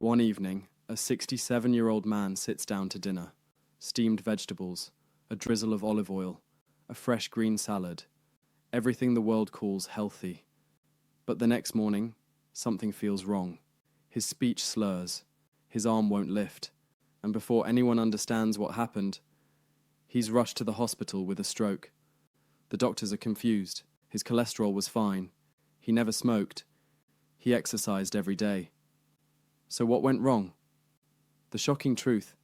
One evening, a 67-year-old man sits down to dinner. Steamed vegetables, a drizzle of olive oil, a fresh green salad, everything the world calls healthy. But the next morning, something feels wrong. His speech slurs, his arm won't lift, and before anyone understands what happened, he's rushed to the hospital with a stroke. The doctors are confused. His cholesterol was fine. He never smoked. He exercised every day. So what went wrong? The shocking truth: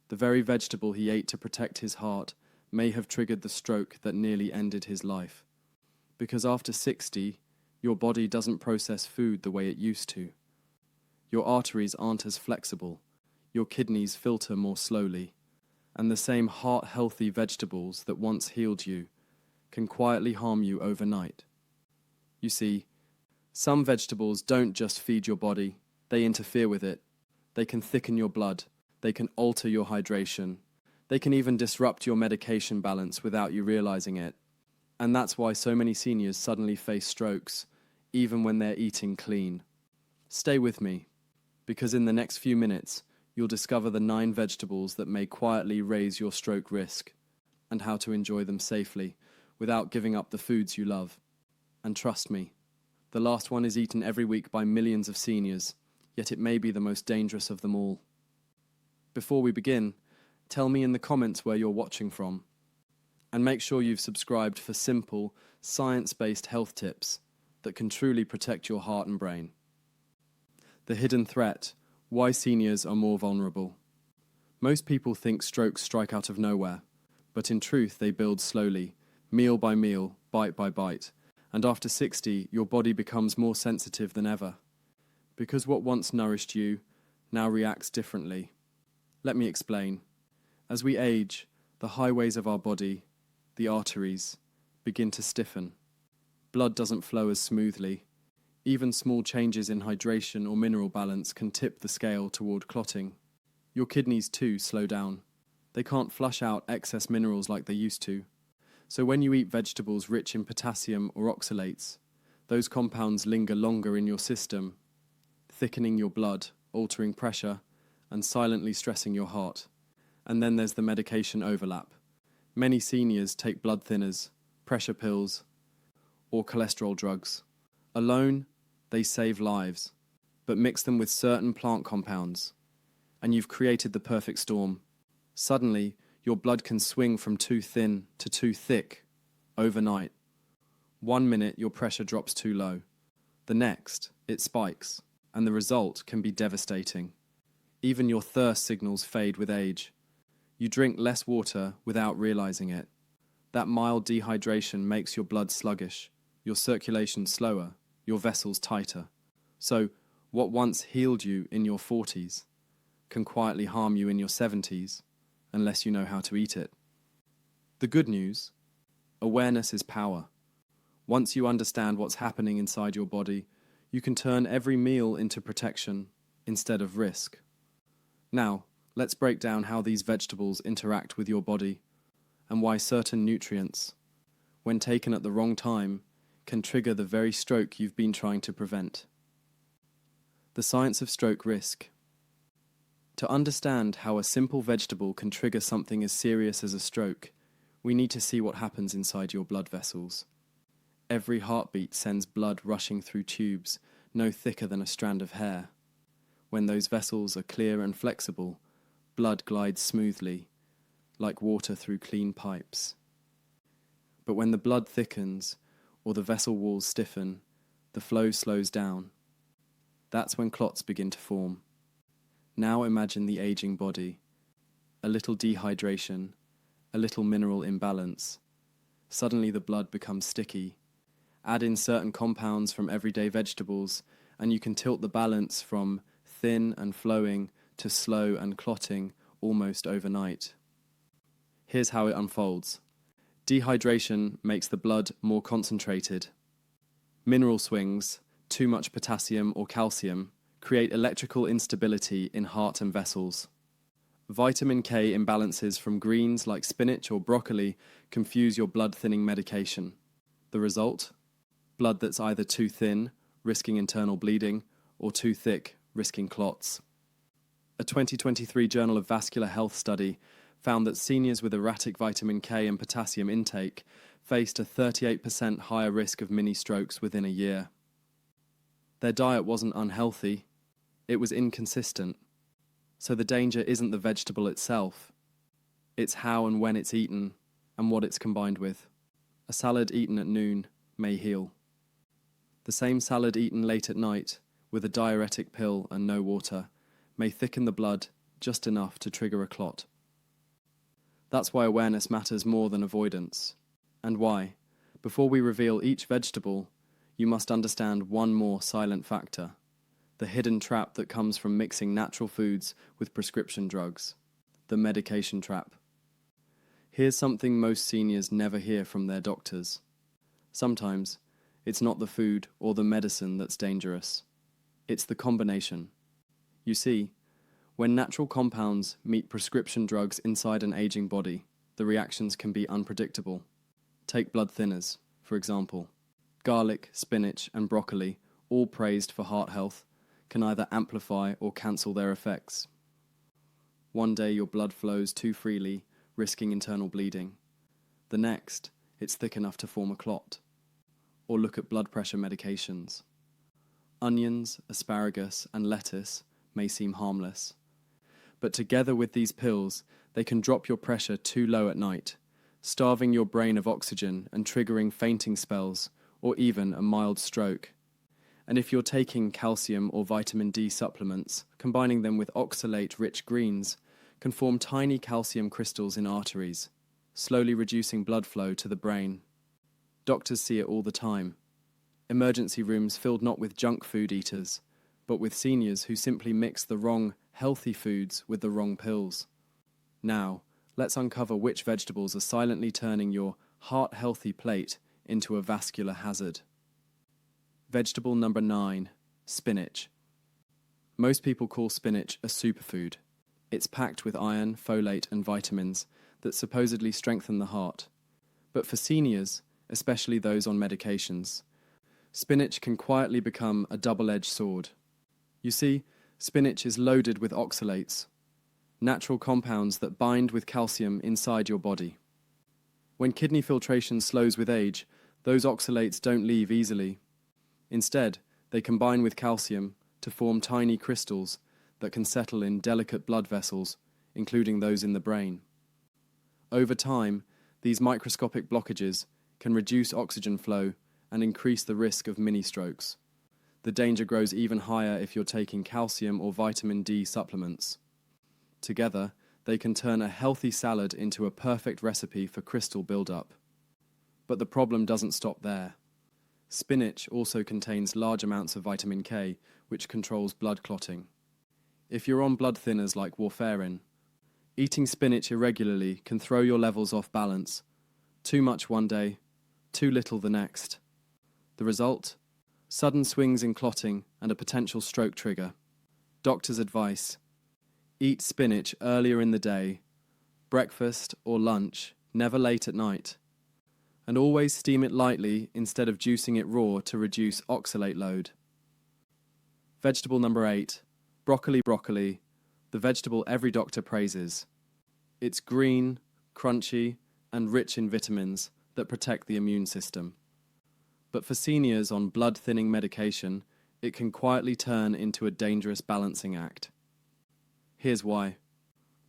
the very vegetable he ate to protect his heart may have triggered the stroke that nearly ended his life. Because after 60, your body doesn't process food the way it used to. Your arteries aren't as flexible, your kidneys filter more slowly, and the same heart-healthy vegetables that once healed you can quietly harm you overnight. You see, some vegetables don't just feed your body, they interfere with it. They can thicken your blood, they can alter your hydration, they can even disrupt your medication balance without you realizing it. And that's why so many seniors suddenly face strokes, even when they're eating clean. Stay with me, because in the next few minutes, you'll discover the 9 vegetables that may quietly raise your stroke risk, and how to enjoy them safely, without giving up the foods you love. And trust me, the last one is eaten every week by millions of seniors, yet it may be the most dangerous of them all. Before we begin, tell me in the comments where you're watching from. And make sure you've subscribed for simple, science-based health tips that can truly protect your heart and brain. The hidden threat: why seniors are more vulnerable. Most people think strokes strike out of nowhere, but in truth they build slowly, meal by meal, bite by bite, and after 60 your body becomes more sensitive than ever. Because what once nourished you now reacts differently. Let me explain. As we age, the highways of our body, the arteries, begin to stiffen. Blood doesn't flow as smoothly. Even small changes in hydration or mineral balance can tip the scale toward clotting. Your kidneys too slow down. They can't flush out excess minerals like they used to. So when you eat vegetables rich in potassium or oxalates, those compounds linger longer in your system, thickening your blood, altering pressure, and silently stressing your heart. And then there's the medication overlap. Many seniors take blood thinners, pressure pills, or cholesterol drugs. Alone, they save lives, but mix them with certain plant compounds, and you've created the perfect storm. Suddenly, your blood can swing from too thin to too thick overnight. 1 minute, your pressure drops too low. The next, it spikes, and the result can be devastating. Even your thirst signals fade with age. You drink less water without realizing it. That mild dehydration makes your blood sluggish, your circulation slower, your vessels tighter. So, what once healed you in your 40s can quietly harm you in your 70s unless you know how to eat it. The good news: awareness is power. Once you understand what's happening inside your body, you can turn every meal into protection instead of risk. Now, let's break down how these vegetables interact with your body and why certain nutrients, when taken at the wrong time, can trigger the very stroke you've been trying to prevent. The science of stroke risk. To understand how a simple vegetable can trigger something as serious as a stroke, we need to see what happens inside your blood vessels. Every heartbeat sends blood rushing through tubes no thicker than a strand of hair. When those vessels are clear and flexible, blood glides smoothly, like water through clean pipes. But when the blood thickens, or the vessel walls stiffen, the flow slows down. That's when clots begin to form. Now imagine the aging body. A little dehydration, a little mineral imbalance. Suddenly the blood becomes sticky. Add in certain compounds from everyday vegetables, and you can tilt the balance from thin and flowing to slow and clotting almost overnight. Here's how it unfolds. Dehydration makes the blood more concentrated. Mineral swings, too much potassium or calcium, create electrical instability in heart and vessels. Vitamin K imbalances from greens like spinach or broccoli confuse your blood-thinning medication. The result? Blood that's either too thin, risking internal bleeding, or too thick, risking clots. A 2023 Journal of Vascular Health study found that seniors with erratic vitamin K and potassium intake faced a 38% higher risk of mini strokes within a year. Their diet wasn't unhealthy, it was inconsistent. So the danger isn't the vegetable itself, it's how and when it's eaten and what it's combined with. A salad eaten at noon may heal. The same salad eaten late at night with a diuretic pill and no water may thicken the blood just enough to trigger a clot. That's why awareness matters more than avoidance, and why, before we reveal each vegetable, you must understand one more silent factor, the hidden trap that comes from mixing natural foods with prescription drugs, the medication trap. Here's something most seniors never hear from their doctors. Sometimes, it's not the food or the medicine that's dangerous. It's the combination. You see, when natural compounds meet prescription drugs inside an aging body, the reactions can be unpredictable. Take blood thinners, for example. Garlic, spinach, and broccoli, all praised for heart health, can either amplify or cancel their effects. One day your blood flows too freely, risking internal bleeding. The next, it's thick enough to form a clot. Or look at blood pressure medications. Onions, asparagus, and lettuce may seem harmless. But together with these pills, they can drop your pressure too low at night, starving your brain of oxygen and triggering fainting spells, or even a mild stroke. And if you're taking calcium or vitamin D supplements, combining them with oxalate-rich greens can form tiny calcium crystals in arteries, slowly reducing blood flow to the brain. Doctors see it all the time. Emergency rooms filled not with junk food eaters, but with seniors who simply mix the wrong healthy foods with the wrong pills. Now, let's uncover which vegetables are silently turning your heart-healthy plate into a vascular hazard. Vegetable number 9, spinach. Most people call spinach a superfood. It's packed with iron, folate, and vitamins that supposedly strengthen the heart. But for seniors, especially those on medications, spinach can quietly become a double-edged sword. You see, spinach is loaded with oxalates, natural compounds that bind with calcium inside your body. When kidney filtration slows with age, those oxalates don't leave easily. Instead, they combine with calcium to form tiny crystals that can settle in delicate blood vessels, including those in the brain. Over time, these microscopic blockages can reduce oxygen flow and increase the risk of mini-strokes. The danger grows even higher if you're taking calcium or vitamin D supplements. Together, they can turn a healthy salad into a perfect recipe for crystal buildup. But the problem doesn't stop there. Spinach also contains large amounts of vitamin K, which controls blood clotting. If you're on blood thinners like warfarin, eating spinach irregularly can throw your levels off balance. Too much one day, too little the next. The result? Sudden swings in clotting and a potential stroke trigger. Doctor's advice: eat spinach earlier in the day, breakfast or lunch, never late at night. And always steam it lightly instead of juicing it raw to reduce oxalate load. Vegetable number 8, broccoli. Broccoli, the vegetable every doctor praises. It's green, crunchy, and rich in vitamins that protect the immune system. But for seniors on blood-thinning medication, it can quietly turn into a dangerous balancing act. Here's why.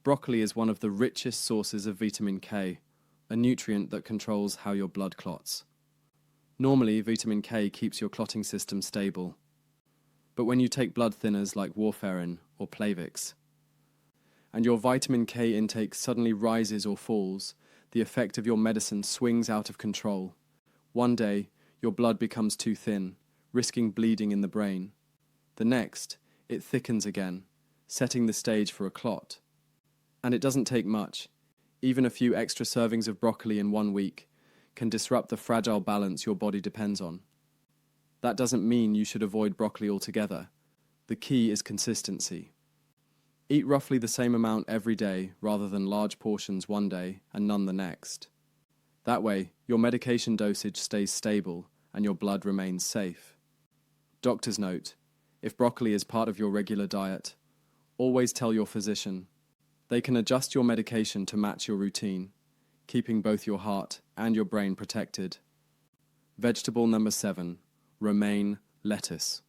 Broccoli is one of the richest sources of vitamin K, a nutrient that controls how your blood clots. Normally, vitamin K keeps your clotting system stable. But when you take blood thinners like warfarin or Plavix, and your vitamin K intake suddenly rises or falls, the effect of your medicine swings out of control. One day, your blood becomes too thin, risking bleeding in the brain. The next, it thickens again, setting the stage for a clot. And it doesn't take much. Even a few extra servings of broccoli in 1 week can disrupt the fragile balance your body depends on. That doesn't mean you should avoid broccoli altogether. The key is consistency. Eat roughly the same amount every day rather than large portions one day and none the next. That way, your medication dosage stays stable and your blood remains safe. Doctor's note: if broccoli is part of your regular diet, Always tell your physician. They can adjust your medication to match your routine, keeping both your heart and your brain protected. Vegetable number 7, romaine lettuce.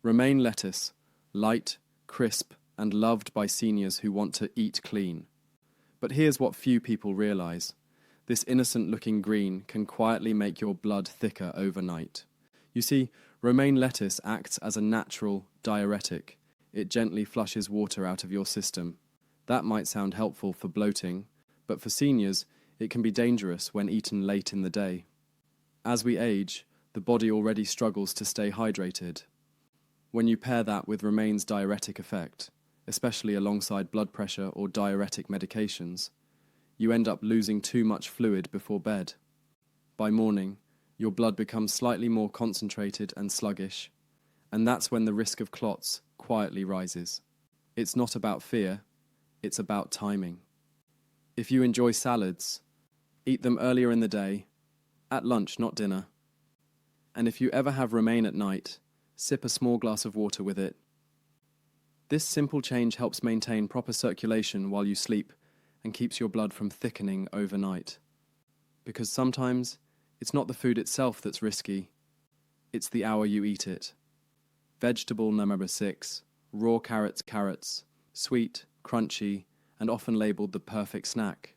Romaine lettuce, light, crisp, and loved by seniors who want to eat clean. But here's what few people realize. This innocent-looking green can quietly make your blood thicker overnight. You see, romaine lettuce acts as a natural diuretic. It gently flushes water out of your system. That might sound helpful for bloating, but for seniors, it can be dangerous when eaten late in the day. As we age, the body already struggles to stay hydrated. When you pair that with romaine's diuretic effect, especially alongside blood pressure or diuretic medications, you end up losing too much fluid before bed. By morning, your blood becomes slightly more concentrated and sluggish, and that's when the risk of clots quietly rises. It's not about fear, it's about timing. If you enjoy salads, eat them earlier in the day, at lunch, not dinner. And if you ever have romaine at night, sip a small glass of water with it. This simple change helps maintain proper circulation while you sleep and keeps your blood from thickening overnight. Because sometimes it's not the food itself that's risky, it's the hour you eat it. Vegetable number 6, raw carrots, sweet, crunchy, and often labeled the perfect snack.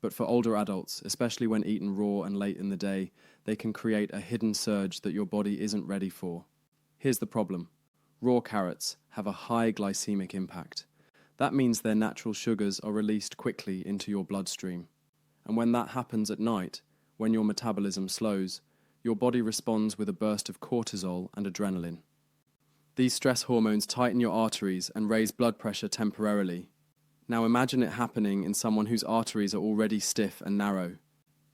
But for older adults, especially when eaten raw and late in the day, they can create a hidden surge that your body isn't ready for. Here's the problem. Raw carrots have a high glycemic impact. That means their natural sugars are released quickly into your bloodstream. And when that happens at night, when your metabolism slows, your body responds with a burst of cortisol and adrenaline. These stress hormones tighten your arteries and raise blood pressure temporarily. Now imagine it happening in someone whose arteries are already stiff and narrow.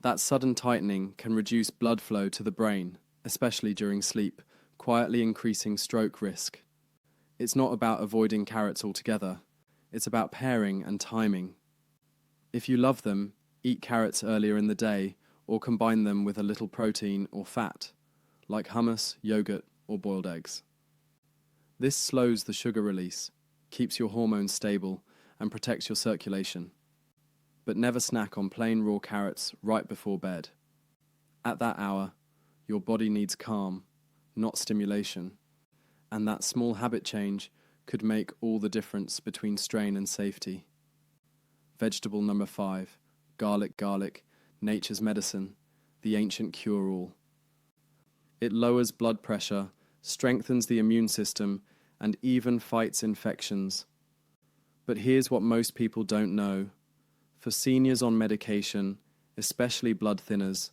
That sudden tightening can reduce blood flow to the brain, especially during sleep, quietly increasing stroke risk. It's not about avoiding carrots altogether. It's about pairing and timing. If you love them, eat carrots earlier in the day or combine them with a little protein or fat, like hummus, yogurt, or boiled eggs. This slows the sugar release, keeps your hormones stable, and protects your circulation. But never snack on plain raw carrots right before bed. At that hour, your body needs calm, not stimulation, and that small habit change could make all the difference between strain and safety. Vegetable number 5, garlic, nature's medicine, the ancient cure-all. It lowers blood pressure, strengthens the immune system, and even fights infections. But here's what most people don't know. For seniors on medication, especially blood thinners,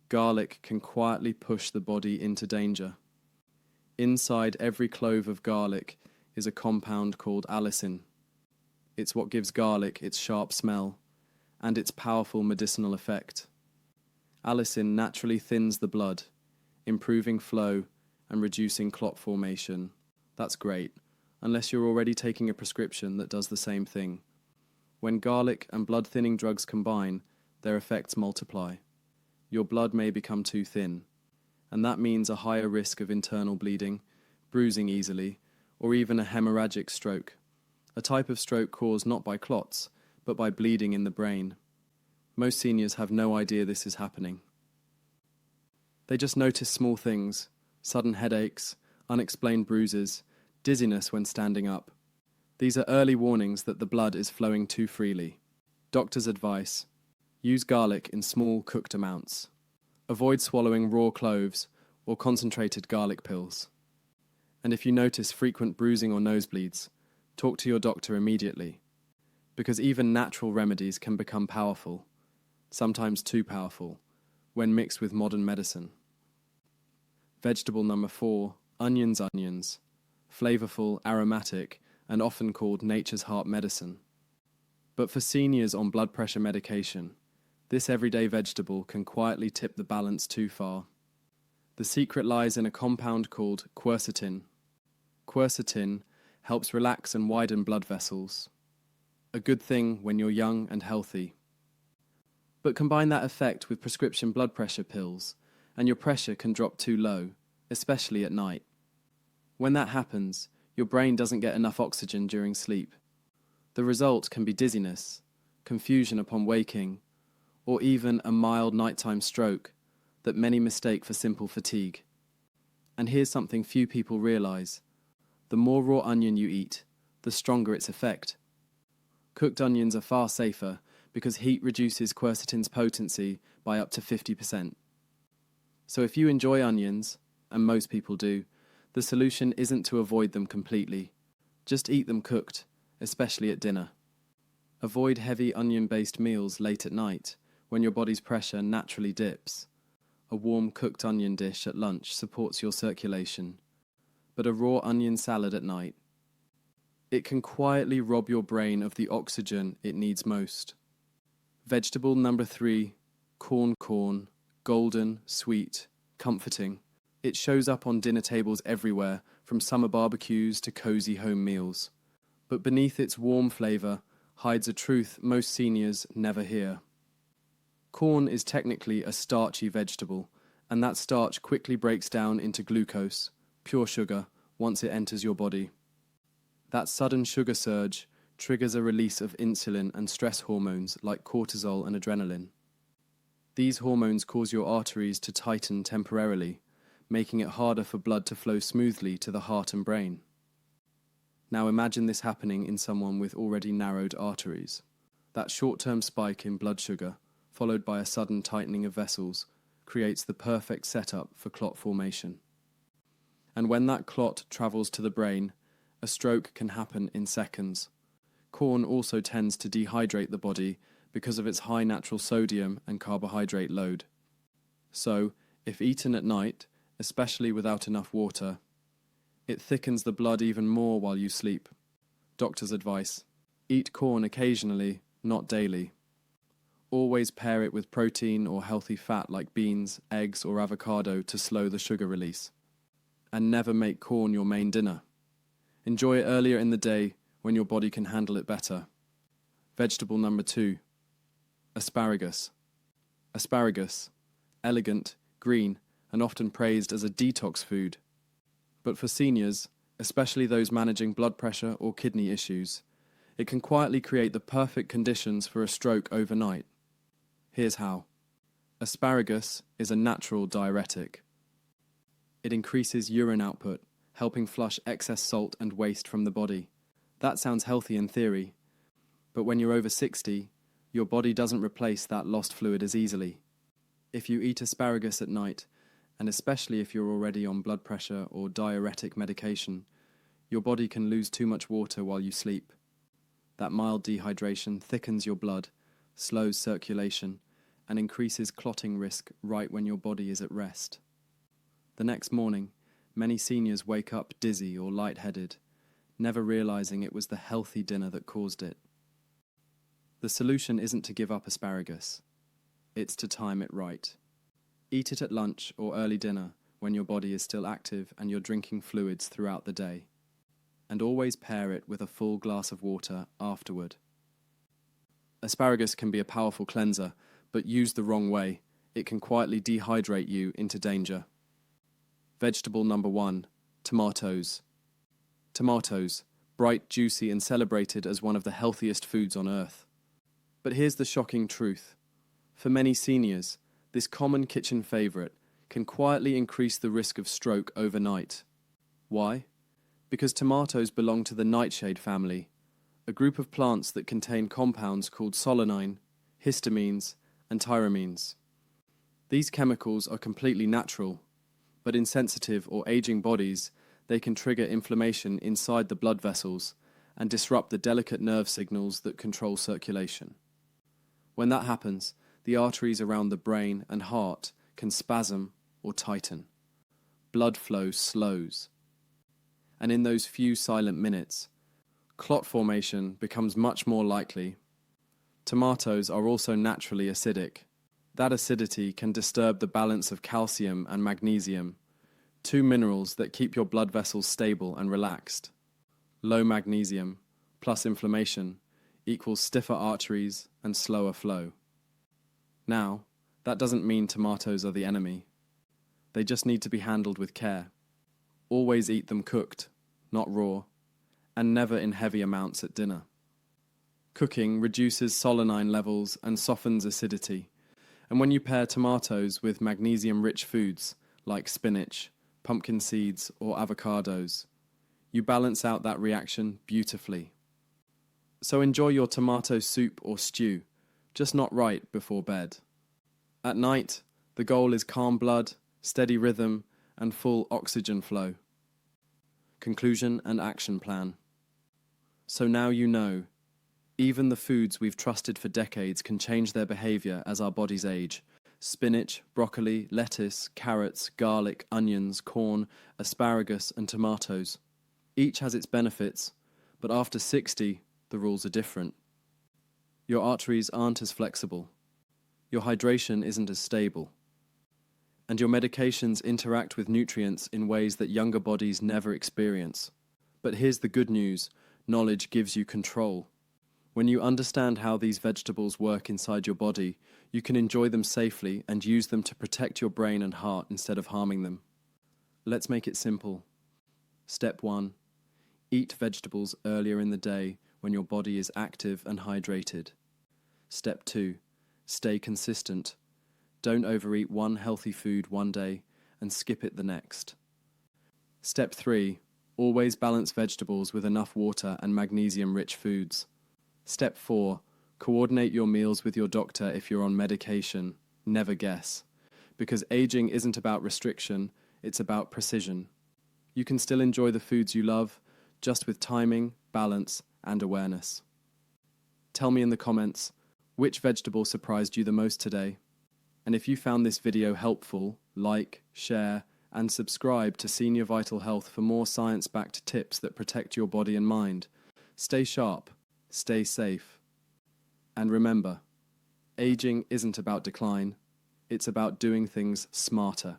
garlic can quietly push the body into danger. Inside every clove of garlic is a compound called allicin. It's what gives garlic its sharp smell and its powerful medicinal effect. Allicin naturally thins the blood, improving flow and reducing clot formation. That's great, unless you're already taking a prescription that does the same thing. When garlic and blood-thinning drugs combine, their effects multiply. Your blood may become too thin, and that means a higher risk of internal bleeding, bruising easily, or even a hemorrhagic stroke, a type of stroke caused not by clots, but by bleeding in the brain. Most seniors have no idea this is happening. They just notice small things, sudden headaches, unexplained bruises, dizziness when standing up. These are early warnings that the blood is flowing too freely. Doctor's advice: use garlic in small cooked amounts. Avoid swallowing raw cloves or concentrated garlic pills. And if you notice frequent bruising or nosebleeds, talk to your doctor immediately, because even natural remedies can become powerful, sometimes too powerful, when mixed with modern medicine. Vegetable number 4, onions. Flavorful, aromatic, and often called nature's heart medicine. But for seniors on blood pressure medication, this everyday vegetable can quietly tip the balance too far. The secret lies in a compound called quercetin. Quercetin helps relax and widen blood vessels. A good thing when you're young and healthy. But combine that effect with prescription blood pressure pills, and your pressure can drop too low, especially at night. When that happens, your brain doesn't get enough oxygen during sleep. The result can be dizziness, confusion upon waking, or even a mild nighttime stroke that many mistake for simple fatigue. And here's something few people realize. The more raw onion you eat, the stronger its effect. Cooked onions are far safer because heat reduces quercetin's potency by up to 50%. So if you enjoy onions, and most people do, the solution isn't to avoid them completely. Just eat them cooked, especially at dinner. Avoid heavy onion-based meals late at night, when your body's pressure naturally dips. A warm cooked onion dish at lunch supports your circulation, but a raw onion salad at night, it can quietly rob your brain of the oxygen it needs most. Vegetable number 3, corn, golden, sweet, comforting. It shows up on dinner tables everywhere, from summer barbecues to cozy home meals. But beneath its warm flavour hides a truth most seniors never hear. Corn is technically a starchy vegetable, and that starch quickly breaks down into glucose, pure sugar, once it enters your body. That sudden sugar surge triggers a release of insulin and stress hormones like cortisol and adrenaline. These hormones cause your arteries to tighten temporarily, making it harder for blood to flow smoothly to the heart and brain. Now imagine this happening in someone with already narrowed arteries. That short-term spike in blood sugar, followed by a sudden tightening of vessels, creates the perfect setup for clot formation. And when that clot travels to the brain, a stroke can happen in seconds. Corn also tends to dehydrate the body because of its high natural sodium and carbohydrate load. So, if eaten at night, especially without enough water, it thickens the blood even more while you sleep. Doctor's advice: eat corn occasionally, not daily. Always pair it with protein or healthy fat like beans, eggs, or avocado to slow the sugar release. And never make corn your main dinner. Enjoy it earlier in the day when your body can handle it better. Vegetable number 2, asparagus. Asparagus, elegant, green, and often praised as a detox food. But for seniors, especially those managing blood pressure or kidney issues, it can quietly create the perfect conditions for a stroke overnight. Here's how. Asparagus is a natural diuretic. It increases urine output, helping flush excess salt and waste from the body. That sounds healthy in theory, but when you're over 60, your body doesn't replace that lost fluid as easily. If you eat asparagus at night, and especially if you're already on blood pressure or diuretic medication, your body can lose too much water while you sleep. That mild dehydration thickens your blood, slows circulation, and increases clotting risk right when your body is at rest. The next morning, many seniors wake up dizzy or lightheaded, never realizing it was the healthy dinner that caused it. The solution isn't to give up asparagus. It's to time it right. Eat it at lunch or early dinner when your body is still active and you're drinking fluids throughout the day. And always pair it with a full glass of water afterward. Asparagus can be a powerful cleanser, but used the wrong way, it can quietly dehydrate you into danger. Vegetable number 1, tomatoes. Tomatoes, bright, juicy, and celebrated as one of the healthiest foods on earth. But here's the shocking truth. For many seniors, this common kitchen favorite can quietly increase the risk of stroke overnight. Why? Because tomatoes belong to the nightshade family, a group of plants that contain compounds called solanine, histamines, and tyramines. These chemicals are completely natural, but in sensitive or aging bodies, they can trigger inflammation inside the blood vessels and disrupt the delicate nerve signals that control circulation. When that happens, the arteries around the brain and heart can spasm or tighten. Blood flow slows. And in those few silent minutes, clot formation becomes much more likely. Tomatoes are also naturally acidic. That acidity can disturb the balance of calcium and magnesium, two minerals that keep your blood vessels stable and relaxed. Low magnesium plus inflammation equals stiffer arteries and slower flow. Now, that doesn't mean tomatoes are the enemy. They just need to be handled with care. Always eat them cooked, not raw, and never in heavy amounts at dinner. Cooking reduces solanine levels and softens acidity, and when you pair tomatoes with magnesium-rich foods like spinach, pumpkin seeds, or avocados, you balance out that reaction beautifully. So enjoy your tomato soup or stew, just not right before bed. At night, the goal is calm blood, steady rhythm, and full oxygen flow. Conclusion and action plan. So now you know, even the foods we've trusted for decades can change their behavior as our bodies age. Spinach, broccoli, lettuce, carrots, garlic, onions, corn, asparagus, and tomatoes. Each has its benefits, but after 60, the rules are different. Your arteries aren't as flexible. Your hydration isn't as stable. And your medications interact with nutrients in ways that younger bodies never experience. But here's the good news: knowledge gives you control. When you understand how these vegetables work inside your body, you can enjoy them safely and use them to protect your brain and heart instead of harming them. Let's make it simple. Step 1. Eat vegetables earlier in the day when your body is active and hydrated. Step 2. Stay consistent. Don't overeat one healthy food one day and skip it the next. Step 3. Always balance vegetables with enough water and magnesium-rich foods. Step 4. Coordinate your meals with your doctor if you're on medication. Never guess. Because aging isn't about restriction, it's about precision. You can still enjoy the foods you love, just with timing, balance, and awareness. Tell me in the comments, which vegetable surprised you the most today? And if you found this video helpful, like, share, and subscribe to Senior Vital Health for more science-backed tips that protect your body and mind. Stay sharp, stay safe. And remember, aging isn't about decline, it's about doing things smarter.